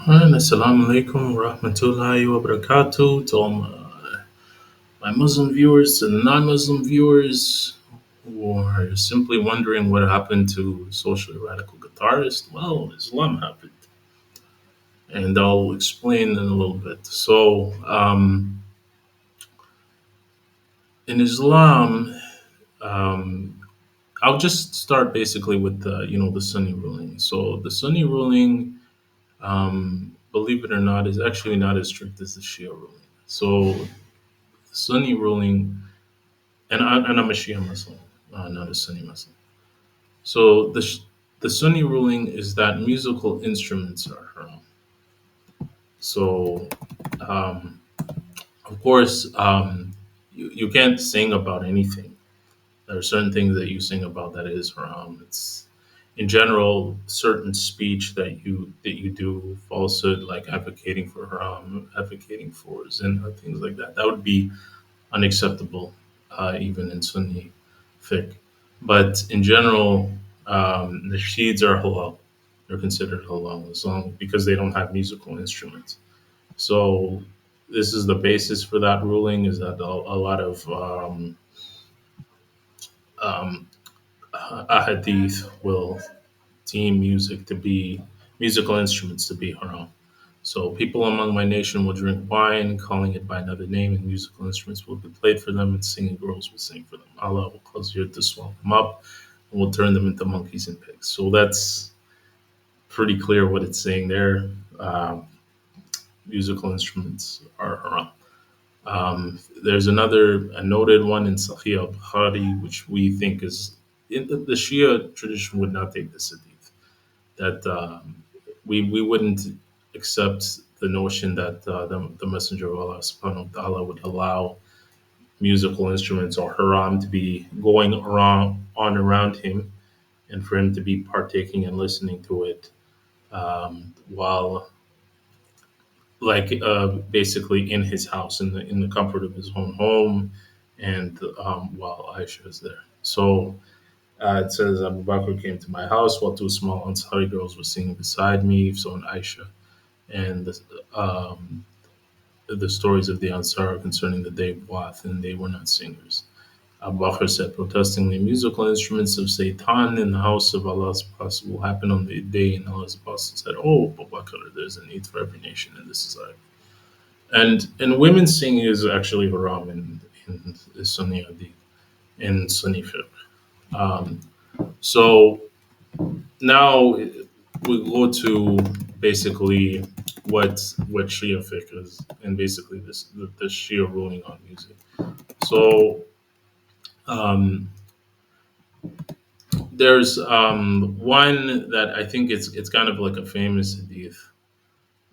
And Assalamu alaikum wa rahmatullahi wa barakatuh to all my Muslim viewers and non Muslim viewers who are simply wondering what happened to Socially Radical Guitarist. Well, Islam happened, and I'll explain in a little bit. In Islam, um, I'll just start basically with the Sunni ruling. So the Sunni ruling, believe it or not, is actually not as strict as the Shia ruling. So Sunni ruling, and I'm a Shia Muslim, not a Sunni Muslim. So the Sunni ruling is that musical instruments are haram. So um, of course, you can't sing about anything. There are certain things that you sing about that is haram. It's in general certain speech that you do falsehood, like advocating for haram, advocating for zina, things like that. That would be unacceptable, even in Sunni fiqh. But in general, the sheeds are halal. They're considered halal as long because they don't have musical instruments. So this is the basis for that ruling: is that a lot of um, ahadith will deem musical instruments to be haram. So people among my nation will drink wine, calling it by another name, and musical instruments will be played for them, and singing girls will sing for them. Allah will cause you to swallow them up, and will turn them into monkeys and pigs. So that's pretty clear what it's saying there. Um, Musical instruments are haram. There's a noted one in Sahih al Bukhari, which we think is in the Shia tradition would not take this hadith. That we wouldn't accept the notion that the Messenger of Allah subhanahu wa ta'ala would allow musical instruments or haram to be going around him and for him to be partaking and listening to it while basically in his house in the comfort of his own home and while Aisha is there. So it says Abu Bakr came to my house while two small Ansari girls were singing beside me, so and Aisha, and the stories of the Ansar concerning the day of Wath, and they were not singers. Abu Bakr said protestingly, musical instruments of Satan in the house of Allah's Apostle will happen on the day, and Allah's Apostle said, "Oh, Abu Bakr, there's a need for every nation in this society." And women singing is actually haram in Sunni Hadith, in Sunni fiqh. Um, so now we go to basically what Shia fiqh is, and basically the Shia ruling on music. So um, there's one that I think it's kind of like a famous hadith,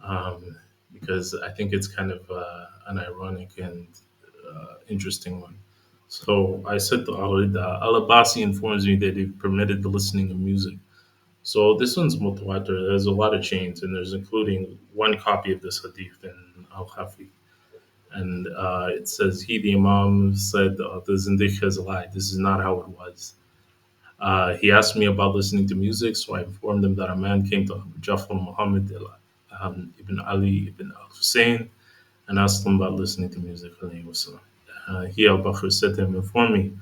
um, because I think it's kind of an ironic and interesting one. So I said to Al Abbasi informs me that he permitted the listening of music. So this one's mutawatir. There's a lot of chains, and there's including one copy of this hadith in Al Khafi. And it says, he, the Imam, said, the Zindiq has lied. This is not how it was. He asked me about listening to music, so I informed him that a man came to Abu Jafar Muhammad ibn Ali ibn al Hussein and asked him about listening to music. Alayhi wasallam. He, Al Bakr, said to him, inform me,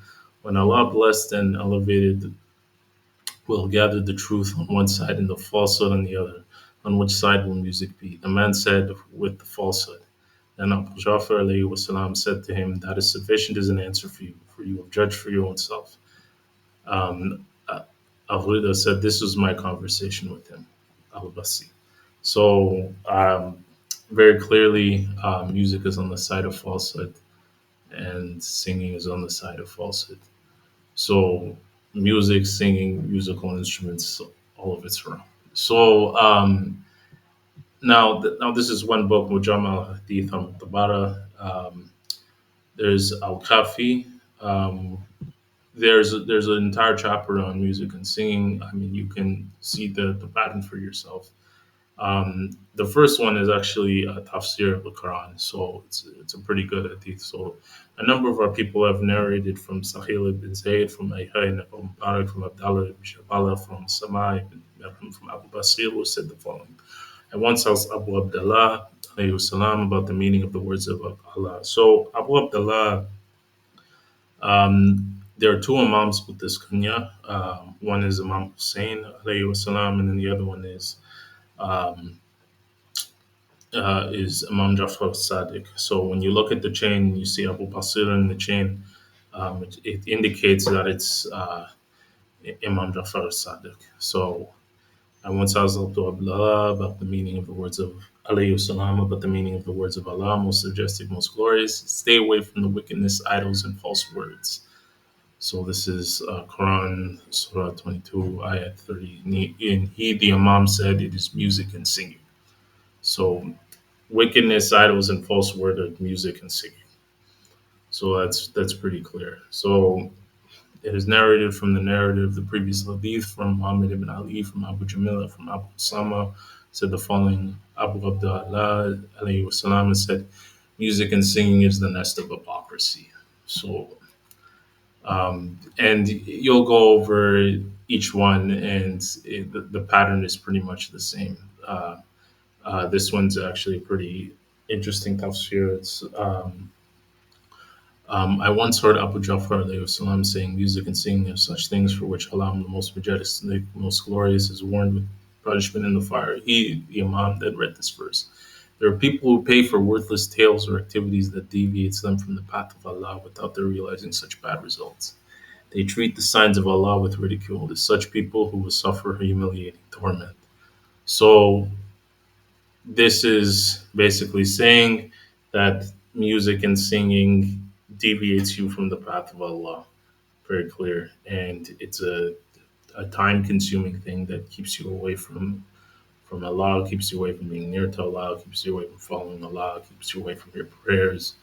when Allah blessed and elevated will gather the truth on one side and the falsehood on the other. On which side will music be? The man said, with the falsehood. Then Abu Jafar alayhi wasalam said to him, that is sufficient as an answer for you have judged for your own self. Al Huda said, this was my conversation with him, Al Basi. So, very clearly, music is on the side of falsehood and singing is on the side of falsehood. So music, singing, musical instruments, all of it's wrong. So now this is one book, Mujam al Hadith al Tabara. There's Al Kafi. Um, there's an entire chapter on music and singing. I mean, you can see the pattern for yourself. The first one is actually a tafsir of the Quran, so it's a pretty good hadith. So a number of our people have narrated from Sahil ibn Zayd, from Ayhan ibn Mubarak, from Abdullah ibn Shabala, from Sama ibn Merham, from Abu Basir, who said the following. I once asked Abu Abdullah alayhi salam about the meaning of the words of Allah. So Abu Abdullah, there are two Imams with this kunya. One is Imam Hussein alayhi salam, and then the other one um, is Imam Jafar Sadiq. So when you look at the chain, you see Abu Basir in the chain. It indicates that it's Imam Jafar Sadiq. So I once asked Abdullah about the meaning of the words of alayhi salam, about the meaning of the words of Allah, most suggestive, most glorious. Stay away from the wickedness, idols, and false words. So this is Quran, Surah 22, Ayat 30. And he, the Imam, said it is music and singing. So wickedness, idols, and false word are music and singing. So that's pretty clear. So it is narrated from the narrative, the previous hadith from Muhammad ibn Ali, from Abu Jamila, from Abu Sama, said the following. Abu Abdullah alayhi wasalam said, music and singing is the nest of hypocrisy. So, and you'll go over each one, and the pattern is pretty much the same. This one's actually a pretty interesting tafsir. I once heard Abu Ja'far alayhi salam saying, music and singing are such things for which Allah, the most majestic, most glorious, is warned with punishment in the fire. He, the Imam, then read this verse. There are people who pay for worthless tales or activities that deviates them from the path of Allah without their realizing such bad results. They treat the signs of Allah with ridicule. It is such people who will suffer humiliating torment. So this is basically saying that music and singing deviates you from the path of Allah. Very clear. And it's a time consuming thing that keeps you away from Allah, keeps you away from being near to Allah, keeps you away from following Allah, keeps you away from your prayers,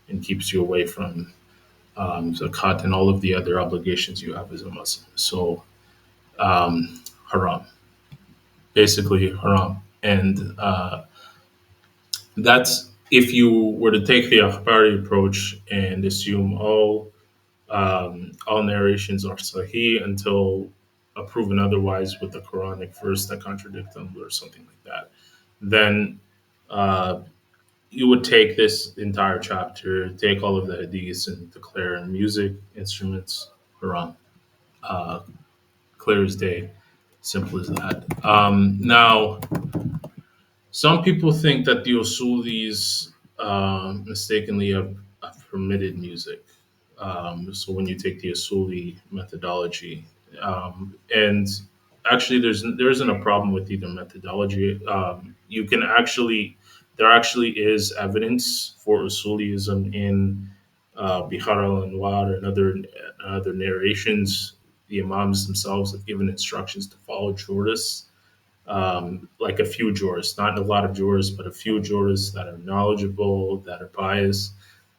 and keeps you away from zakat and all of the other obligations you have as a Muslim. So, haram. Basically, haram. And that's if you were to take the Akhbari approach and assume all narrations are sahih until proven otherwise with the Quranic verse that contradict them or something like that, then uh, you would take this entire chapter, take all of the hadiths, and declare music, instruments, Quran, uh, clear as day, simple as that. Now, some people think that the Usulis mistakenly have permitted music. So when you take the Usuli methodology, and actually there isn't a problem with either methodology. You can actually there actually is evidence for Usulism in Bihar al Anwar and other narrations. The Imams themselves have given instructions to follow jurists, like a few jurists, not a lot of jurists, but a few jurists that are knowledgeable, that are biased,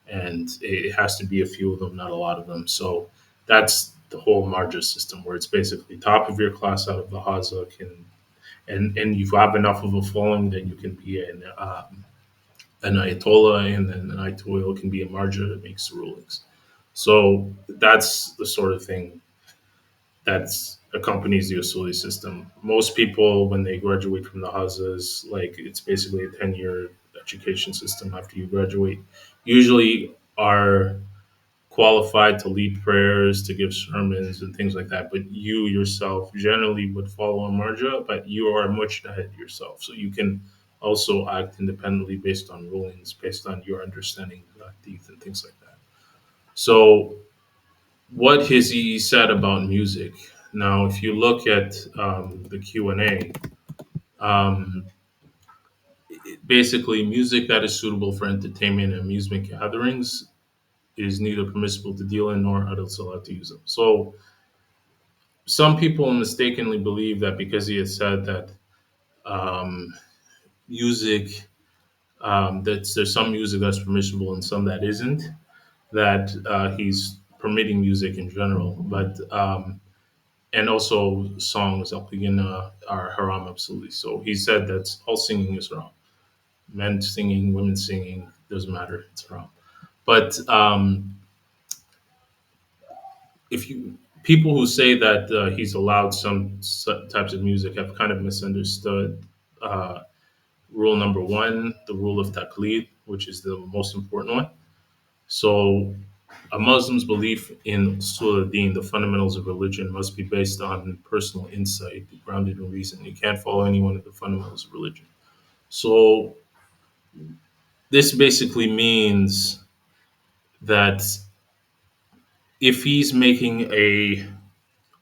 and it has to be a few of them, not a lot of them. So that's the whole marja system, where it's basically top of your class out of the hazak, and you have enough of a following that you can be an ayatollah, and then an ayatollah can be a marja that makes the rulings. So that's the sort of thing that accompanies the Usuli system. Most people, when they graduate from the Hazas, like it's basically a 10-year education system after you graduate, usually are qualified to lead prayers, to give sermons, and things like that. But you yourself generally would follow a marja, but you are a mujtahid yourself. So you can also act independently based on rulings, based on your understanding of hadith and things like that. So what has he said about music? Now, if you look at the Q&A, um, basically music that is suitable for entertainment and amusement gatherings is neither permissible to deal in nor adult allowed to use them. So some people mistakenly believe that because he has said that um, music, that there's some music that's permissible and some that isn't, that he's permitting music in general. But and also songs are haram absolutely. So he said that all singing is haram. Men singing, women singing, doesn't matter. It's haram. But if you people who say that he's allowed some types of music have kind of misunderstood uh, rule number one, the rule of taqlid, which is the most important one. So a Muslim's belief in usul ad-din, the fundamentals of religion, must be based on personal insight, grounded in reason. You can't follow any one of the fundamentals of religion. So this basically means that if he's making a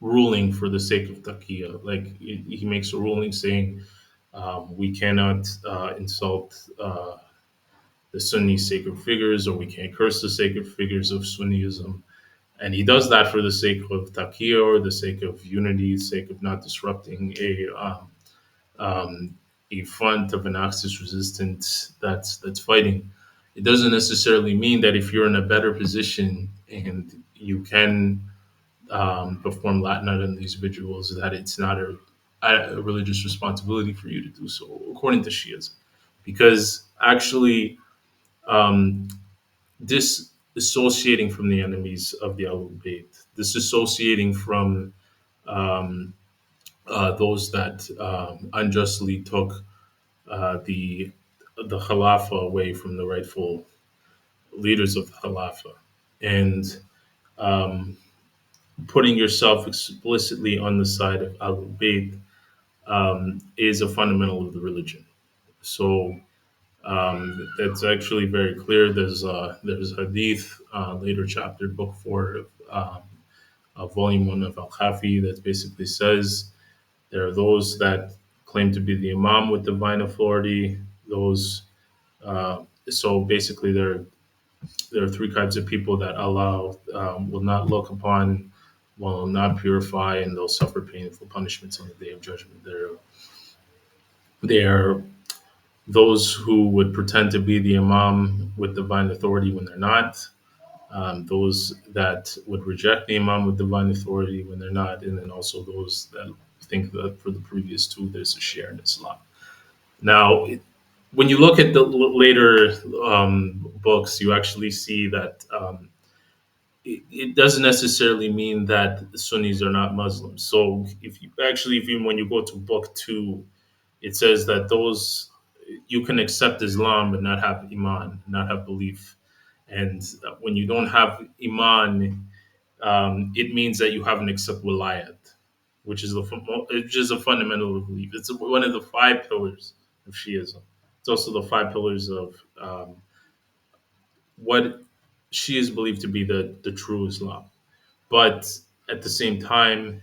ruling for the sake of taqiyya, like he makes a ruling saying we cannot insult the Sunni sacred figures, or we can't curse the sacred figures of Sunniism. And he does that for the sake of taqiyya, or the sake of unity, the sake of not disrupting a front of an Axis resistance that's fighting. It doesn't necessarily mean that if you're in a better position and you can perform Latin on these individuals, that it's not a religious responsibility for you to do so, according to Shias, because actually um, disassociating from the enemies of the Ahlul Bayt, disassociating from um, those that unjustly took the Khalifa away from the rightful leaders of the Khalifa, and um, putting yourself explicitly on the side of Ahlul Bayt is a fundamental of the religion. So that's actually very clear. There's hadith, later chapter, book four of volume one of Al Khafi, that basically says there are those that claim to be the Imam with divine authority. Those so basically there are three kinds of people that Allah will not look upon, will not purify, and they'll suffer painful punishments on the day of judgment. They are those who would pretend to be the Imam with divine authority when they're not. Those that would reject the Imam with divine authority when they're not, and then also those that think that for the previous two, there's a share in Islam. Now, when you look at the later books, you actually see that it doesn't necessarily mean that the Sunnis are not Muslims. So, if you when you go to book two, it says that those you can accept Islam but not have iman, not have belief. And when you don't have iman, it means that you haven't accepted wilayat, which is a fundamental belief. It's one of the five pillars of Shiism. It's also the five pillars of what Shias believe to be the true Islam. But at the same time,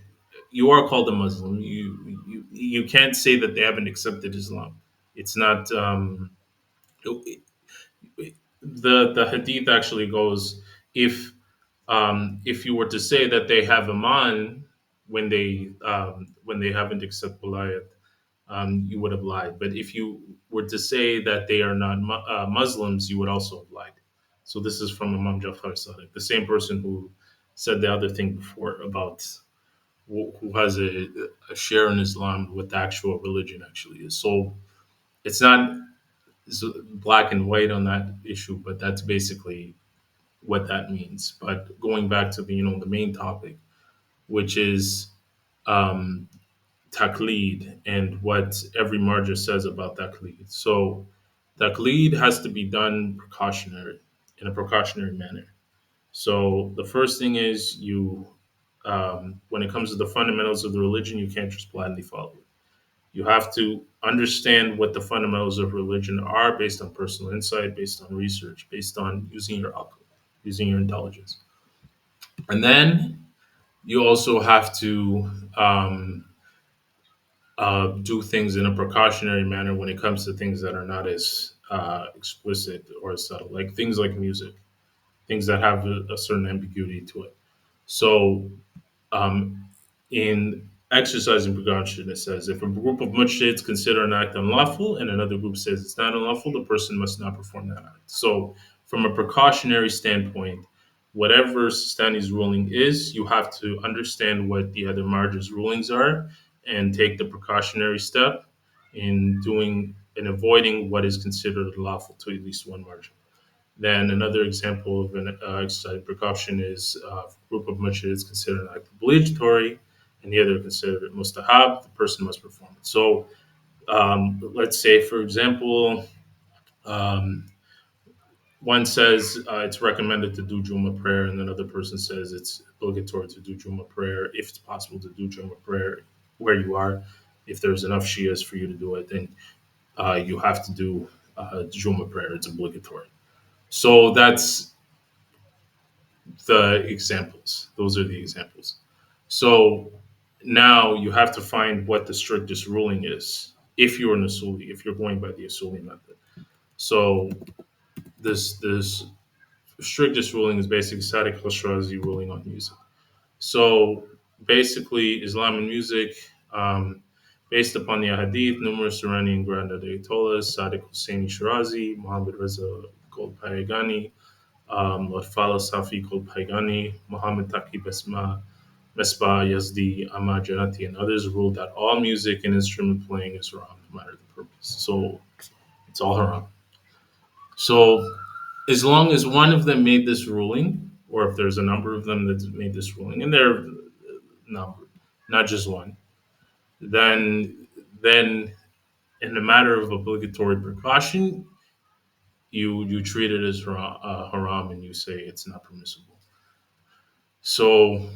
you are called a Muslim. You can't say that they haven't accepted Islam. It's not. The hadith actually goes, if you were to say that they have iman when they haven't accepted wilayat, you would have lied. But if you were to say that they are not Muslims, you would also have lied. So this is from Imam Jafar Sadiq, the same person who said the other thing before about who has a share in Islam, what the actual religion actually is. So it's not black and white on that issue, but that's basically what that means. But going back to the main topic, which is um, taqlid and what every marja says about taqlid. So taqlid has to be done in a precautionary manner. So the first thing is when it comes to the fundamentals of the religion, you can't just blindly follow it. You have to understand what the fundamentals of religion are based on personal insight, based on research, based on using your akal, using your intelligence. And then you also have to do things in a precautionary manner when it comes to things that are not as explicit or subtle, like things like music, things that have a certain ambiguity to it. So, um, in exercising precaution, it says if a group of mujtahids consider an act unlawful and another group says it's not unlawful, the person must not perform that act. So, from a precautionary standpoint, whatever Sistani's ruling is, you have to understand what the other marja's rulings are and take the precautionary step in doing and avoiding what is considered lawful to at least one marja. Then another example of an exercise of precaution is a group of masjid is considered an act obligatory, and the other considered it mustahab. The person must perform it. So let's say, for example, um, one says it's recommended to do Juma prayer, and another person says it's obligatory to do Juma prayer if it's possible to do Juma prayer where you are. If there's enough Shias for you to do it, then you have to do Juma prayer. It's obligatory. So that's the examples. Those are the examples. So now you have to find what the strictest ruling is if you're an Asuli, if you're going by the Asuli method. So this strictest ruling is basically Sadiq al-Shirazi ruling on music. So basically, Islam and music, based upon the Hadith, numerous Iranian grand Ayatollahs, Sadiq Husseini Shirazi, Muhammad Reza Gold Payagani, Lotfala Safi Gold Payagani, Muhammad Taqi Mesbah Yazdi, Ahmad Janati, and others ruled that all music and instrument playing is haram, no matter the purpose. So it's all haram. So as long as one of them made this ruling, or if there's a number of them that made this ruling, and they're numbered, not just one, then in the matter of obligatory precaution, you treat it as haram and you say it's not permissible. So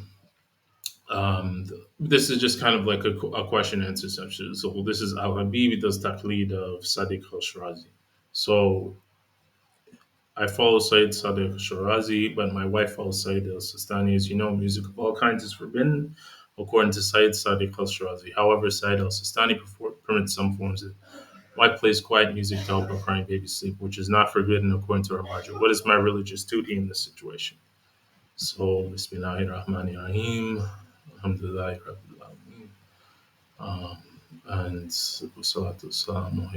this is just kind of like a question answer session. So this is Al Habibi does taqlid of Sadiq al Shirazi. So I follow Sayyid Sadiq Shirazi, but my wife follows Sayyid al Sistani. As you know, music of all kinds is forbidden, according to Sayyid Sadiq al Shirazi. However, Sayyid al Sistani permits some forms of wife plays quiet music to help her crying baby sleep, which is not forbidden according to our Marja. What is my religious duty in this situation? So, Bismillahir Rahmanir Rahim, Alhamdulillah Rabbil Alameen, um, and Salatu Salam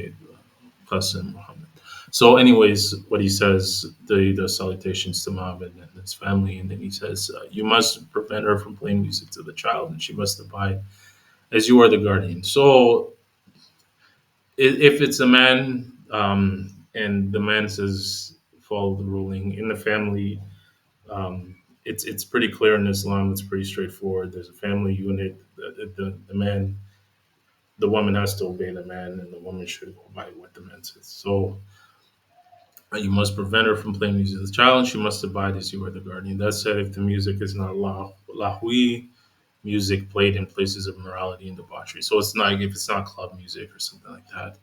Qasim Muhammad. So, anyways, what he says, the salutations to Muhammad and his family, and then he says, you must prevent her from playing music to the child, and she must abide as you are the guardian. So, if it's a man, and the man says follow the ruling in the family, it's pretty clear in Islam. It's pretty straightforward. There's a family unit. The man, the woman has to obey the man, and the woman should go by what the man says. So you must prevent her from playing music. The child, and she must abide as you are the guardian. That said, if the music is not lahwi, music played in places of morality and debauchery. So it's not if it's not club music or something like that.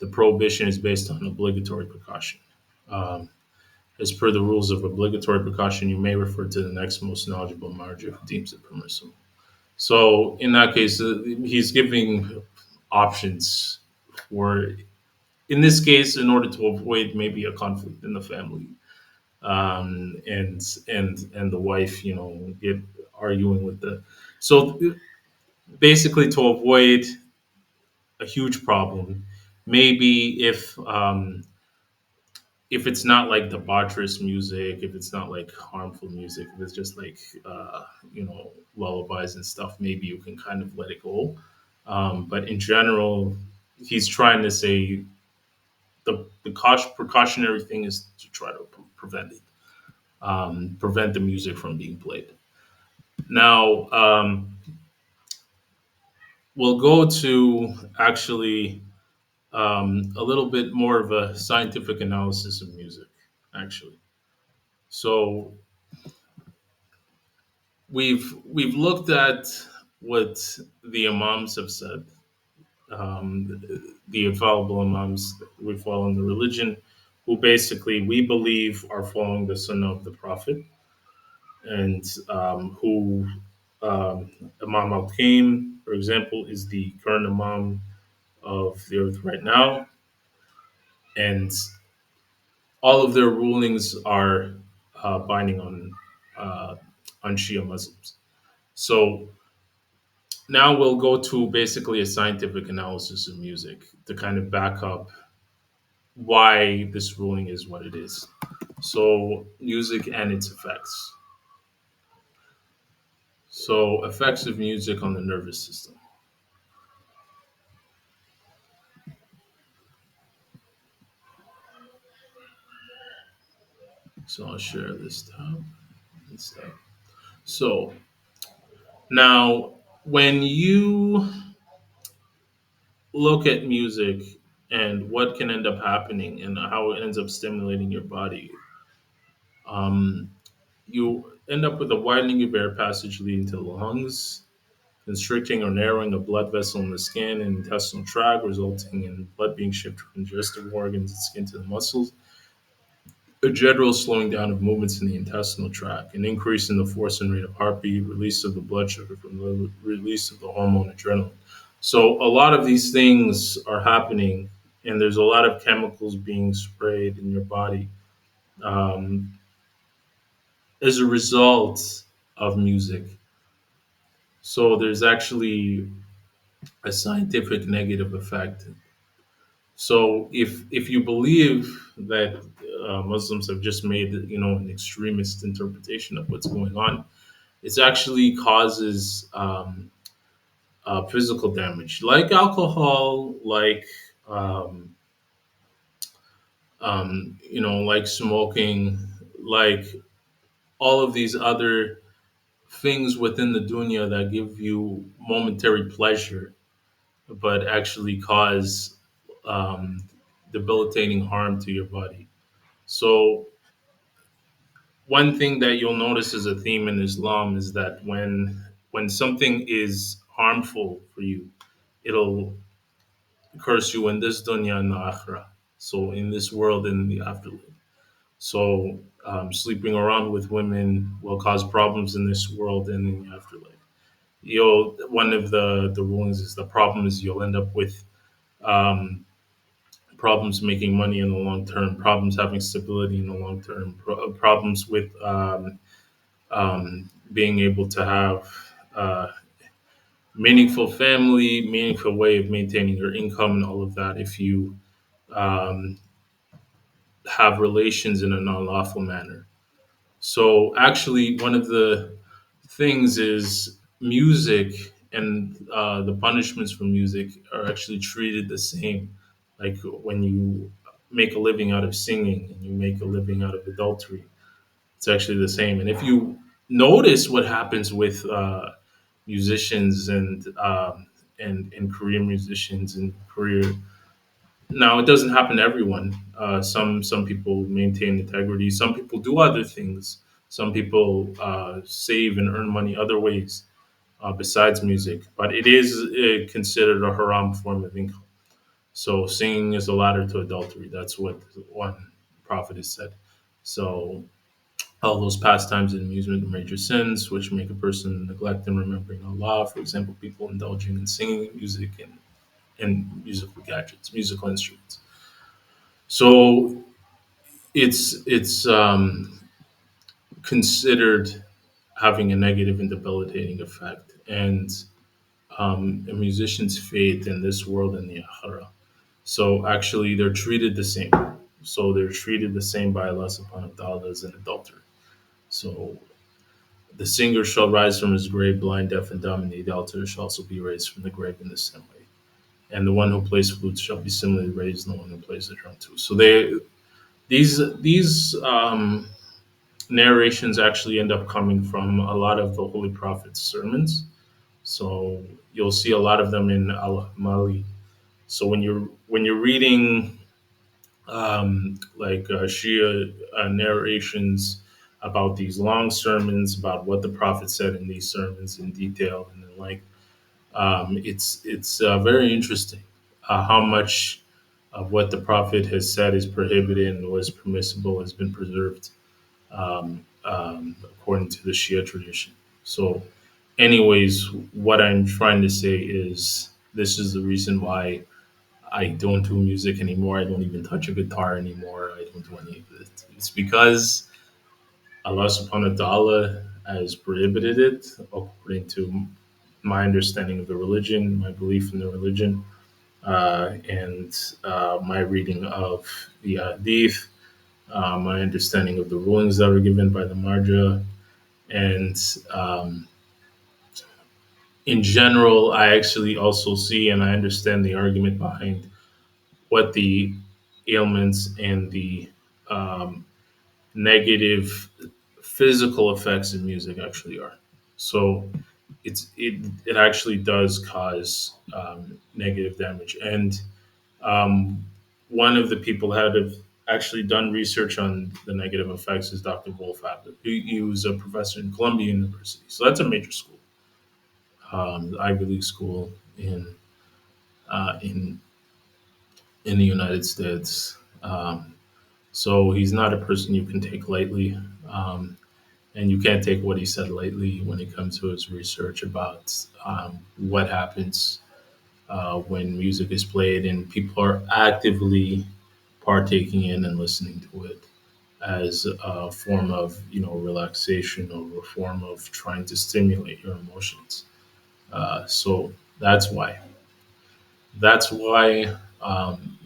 The prohibition is based on obligatory precaution. Um, as per the rules of obligatory precaution, you may refer to the next most knowledgeable marja who deems it permissible. So in that case, he's giving options for, in this case, in order to avoid maybe a conflict in the family, and the wife, get arguing with the. So basically, to avoid a huge problem, maybe if it's not like debaucherous music, if it's not like harmful music, if it's just like lullabies and stuff, maybe you can kind of let it go. But in general, he's trying to say the precautionary thing is to try to prevent it, prevent the music from being played. Now we'll go to actually a little bit more of a scientific analysis of music, actually. So we've looked at what the imams have said, the infallible imams that we follow in the religion, who basically we believe are following the sunnah of the prophet, and who Imam al Qaim, for example, is the current imam of the earth right now, and all of their rulings are binding uh, on Shia Muslims. So now we'll go to basically a scientific analysis of music to kind of back up why this ruling is what it is. So music and its effects. So effects of music on the nervous system. So I'll share this tab and stuff. So now, when you look at music and what can end up happening and how it ends up stimulating your body, um, you end up with a widening of air passage leading to the lungs, constricting or narrowing a blood vessel in the skin and intestinal tract, resulting in blood being shipped from digestive organs and skin to the muscles, a general slowing down of movements in the intestinal tract, an increase in the force and rate of heartbeat, release of the blood sugar from the release of the hormone adrenaline. So a lot of these things are happening, and there's a lot of chemicals being sprayed in your body um, as a result of music. So there's actually a scientific negative effect. So if you believe that Muslims have just made an extremist interpretation of what's going on, it actually causes physical damage, like alcohol, like um, like smoking, like all of these other things within the dunya that give you momentary pleasure, but actually cause um, debilitating harm to your body. So one thing that you'll notice as a theme in Islam is that when something is harmful for you, it'll curse you in this dunya and the akhirah. So in this world and the afterlife. So sleeping around with women will cause problems in this world and in the afterlife. One of the rulings is the problem is you'll end up with um, problems making money in the long term, problems having stability in the long term, problems with being able to have meaningful family, meaningful way of maintaining your income, and all of that. If you um, have relations in a non-lawful manner. So actually, one of the things is music and the punishments for music are actually treated the same. Like when you make a living out of singing and you make a living out of adultery, it's actually the same. And if you notice what happens with musicians and career musicians and career, now it doesn't happen to everyone. Some people maintain integrity. Some people do other things. Some people save and earn money other ways besides music. But it is considered a haram form of income. So singing is a ladder to adultery. That's what one prophet has said. So all those pastimes and amusement are major sins, which make a person neglect and remembering Allah. For example, people indulging in singing music and musical gadgets, musical instruments. So it's considered having a negative and debilitating effect, and a musician's fate in this world and the akhirah. So actually, they're treated the same. So they're treated the same by Allah subhanahu wa ta'ala as an adulterer. So the singer shall rise from his grave blind, deaf, and dumb, and the adulterer shall also be raised from the grave in the same way. And the one who plays flute shall be similarly raised, and the one who plays the drum too. So these narrations actually end up coming from a lot of the Holy Prophet's sermons. So you'll see a lot of them in Al Mali. So when you're reading like Shia narrations about these long sermons about what the Prophet said in these sermons in detail, and then like it's very interesting how much of what the Prophet has said is prohibited and was permissible has been preserved according to the Shia tradition. So, anyways, what I'm trying to say is this is the reason why I don't do music anymore. I don't even touch a guitar anymore. I don't do any of it. It's because Allah subhanahu wa ta'ala has prohibited it according to my understanding of the religion, my belief in the religion, and my reading of the hadith my understanding of the rulings that were given by the Marja, and um, in general, I actually also see and I understand the argument behind what the ailments and the um, negative physical effects of music actually are. So it actually does cause negative damage. And um, one of the people that have actually done research on the negative effects is Dr. Wolf Abbott. He was a professor in Columbia University, so that's a major school, Ivy League school in uh, in in the United States. So he's not a person you can take lightly. And you can't take what he said lightly when it comes to his research about what happens when music is played and people are actively partaking in and listening to it as a form of relaxation or a form of trying to stimulate your emotions. So that's why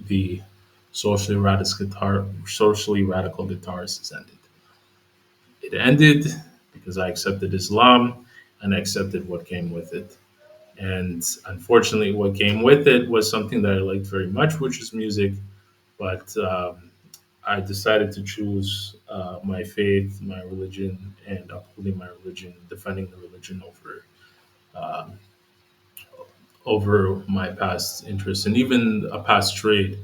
the socially radical guitarist has ended. It ended because I accepted Islam and I accepted what came with it. And unfortunately, what came with it was something that I liked very much, which is music. But I decided to choose my faith, my religion, and upholding my religion, defending the religion um, over my past interests and even a past trade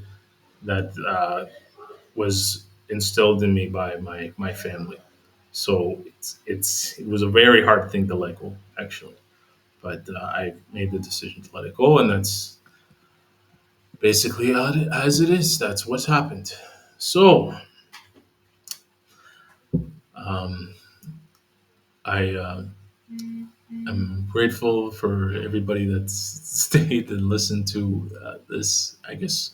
that was instilled in me by my family. So it was a very hard thing to let go, actually. But I made the decision to let it go, and that's basically as it is. That's what's happened. So um, I am grateful for everybody that's stayed and listened to this, I guess,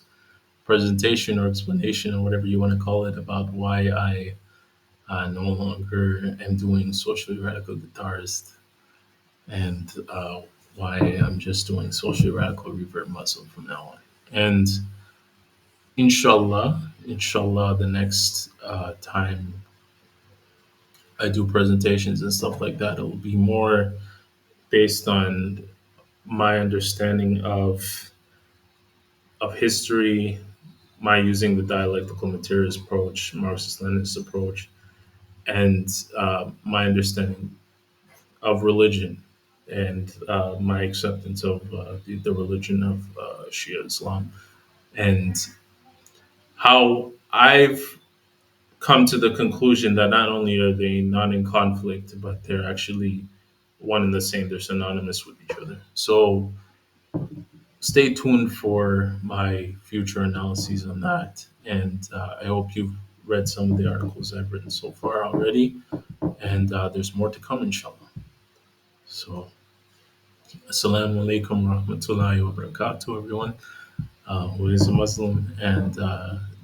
presentation or explanation or whatever you want to call it about why I no longer am doing socially radical guitarist and why I'm just doing socially radical revert Muslim from now on. And inshallah, the next time I do presentations and stuff like that, it will be more based on my understanding of history, my using the dialectical materialist approach, Marxist-Leninist approach, and my understanding of religion and my acceptance of the religion of Shia Islam and how I've come to the conclusion that not only are they not in conflict, but they're actually one and the same. They're synonymous with each other. So stay tuned for my future analyses on that. And I hope you've read some of the articles I've written so far already. And there's more to come, inshallah. So, assalamu alaikum rahmatullahi wa barakatuh, everyone who is a Muslim, and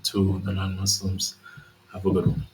to the non Muslims. Have a good one.